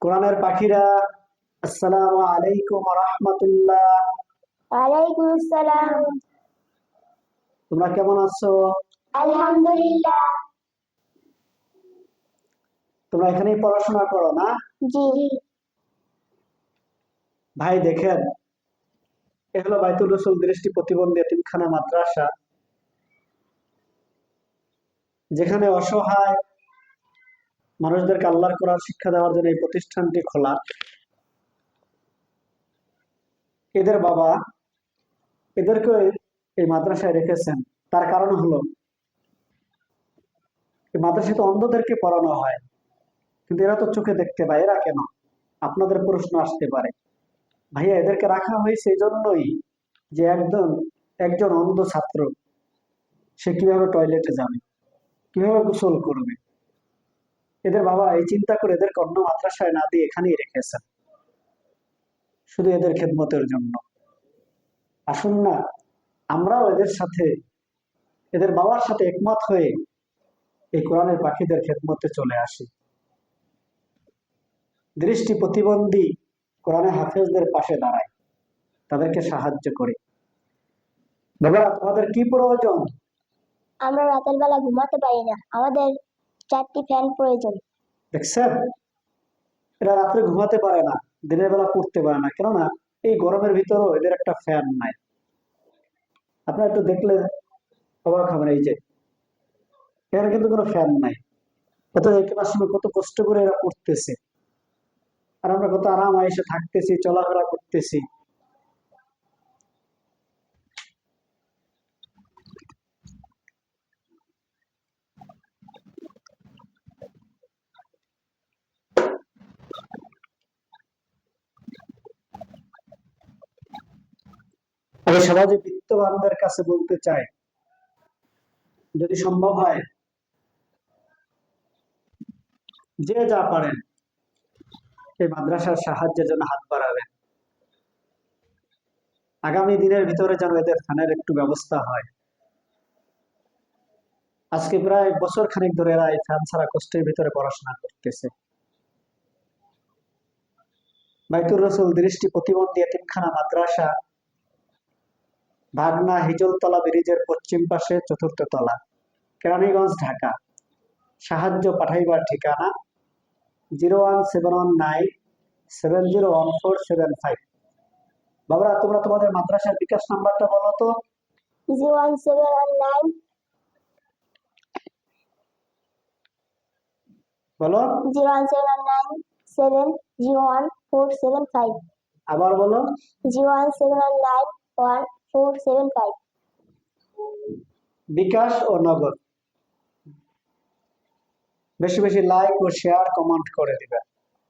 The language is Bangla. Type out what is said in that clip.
কোরআনের পাখিরা, আসসালামু আলাইকুম ওয়া রাহমাতুল্লাহ। ওয়ালাইকুম আসসালাম। তোমরা কেমন আছো? আলহামদুলিল্লাহ। তোমরা এখানেই পড়াশোনা করো না? জি। ভাই দেখেন, এ হলো বাইতুল রসুল দৃষ্টি প্রতিবন্ধী এতিমখানা মাদ্রাসা, যেখানে অসহায় মানুষদেরকে আল্লাহর কোরআন শিক্ষা দেওয়ার জন্য এই প্রতিষ্ঠানটি খোলা। এদের বাবা এদেরকে এই মাদ্রাসায় রেখেছেন। তার কারণ হলো, এই মাদ্রাসায় তো অন্ধদেরকে পড়ানো হয়, কিন্তু এরা তো চোখে দেখতে পায়, এরা কেন? আপনাদের প্রশ্ন আসতে পারে। ভাইয়া, এদেরকে রাখা হয়েছে এই জন্যই যে একজন একজন অন্ধ ছাত্র সে কিভাবে টয়লেটে যাবে, কিভাবে গোসল করবে। এদের বাবা এই চিন্তা করে এদেরকে অন্য মাদ্রাসায় না দিয়ে এখানেই রেখেছেন, শুধু এদের খেদমতের জন্য। আসুন না, আমরাও এদের সাথে, এদের বাবার সাথে একমত হয়ে এই কোরআনের পাখিদের খেদমতে চলে আসি। দৃষ্টি প্রতিবন্ধী কোরআনের হাফেজদের পাশে দাঁড়াই, তাদেরকে সাহায্য করি। বাবা, তোমাদের কি প্রয়োজন? আমরা রাতের বেলা ঘুমাতে পারি না, আমাদের 4টি ফ্যান প্রয়োজন। দেখছেন, এরা রাত্রে ঘুমাতে পারে না, দিনের বেলা পড়তে পারে না, কেননা এই গরমের ভিতরেও এদের একটা ফ্যান নাই। আপনারা একটু দেখলে অবাক হবেন, এই যে এখানে কিন্তু কোনো ফ্যান নাই। অথচ এখানে আসলে কত কষ্ট করে এরা পড়তেছে, আর আমরা কত আরাম আয়েসে থাকতেছি, চলাফেরা করতেছি। আমি সমাজে বিত্তবানদের কাছে বলতে চাই, যদি সম্ভব হয় যে যা পারেন এই মাদ্রাসার সাহায্যের জন্য হাত বাড়াবেন। আগামী দিনের ভিতরে যেন এদের ফ্যানের একটু ব্যবস্থা হয়। আজকে প্রায় বছর খানিক ধরে এরা এই ফ্যান ছাড়া কষ্টের ভিতরে পড়াশোনা করতেছে। বাইতুর রসুল দৃষ্টি প্রতিবন্ধী এতিমখানা মাদ্রাসা, ভাগনা হিজলতলা ব্রিজের পশ্চিম পাশে, 4র্থ তলা, কেরানীগঞ্জ, ঢাকা। সাহায্য পাঠাইবার ঠিকানা 01719701475। বাবারা, তোমরা তোমাদের মাদ্রাসার বিকাশ নাম্বারটা বলো তো। 01719 বলো, 01797014775। আবার বলো। 017911475। বিকাশ ও নগদ। বেশি বেশি লাইক ও শেয়ার কমেন্ট করে দিবেন।